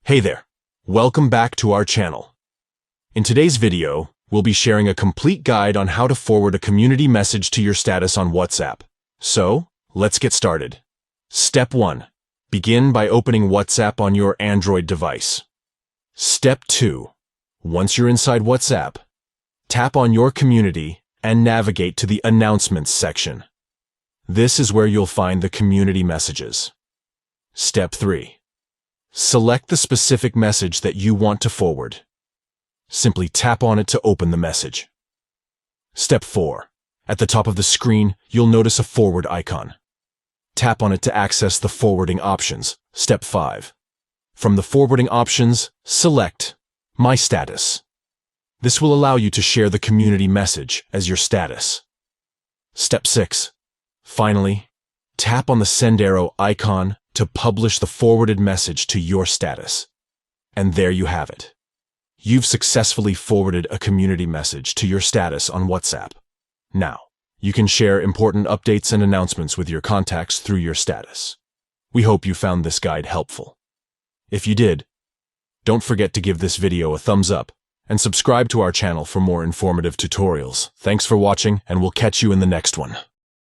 Hey there, welcome back to our channel. In today's video, we'll be sharing a complete guide on how to forward a community message to your status on WhatsApp. So, let's get started. Step 1. Begin by opening WhatsApp on your Android device. Step 2. Once you're inside WhatsApp, tap on your community and navigate to the Announcements section. This is where you'll find the community messages. Step 3. Select the specific message that you want to forward. Simply tap on it to open the message. Step 4. At the top of the screen, you'll notice a forward icon. Tap on it to access the forwarding options. Step 5. From the forwarding options, select My Status. This will allow you to share the community message as your status. Step 6. Finally, tap on the send arrow icon to publish the forwarded message to your status. And there you have it. You've successfully forwarded a community message to your status on WhatsApp. Now, you can share important updates and announcements with your contacts through your status. We hope you found this guide helpful. If you did, don't forget to give this video a thumbs up and subscribe to our channel for more informative tutorials. Thanks for watching, and we'll catch you in the next one.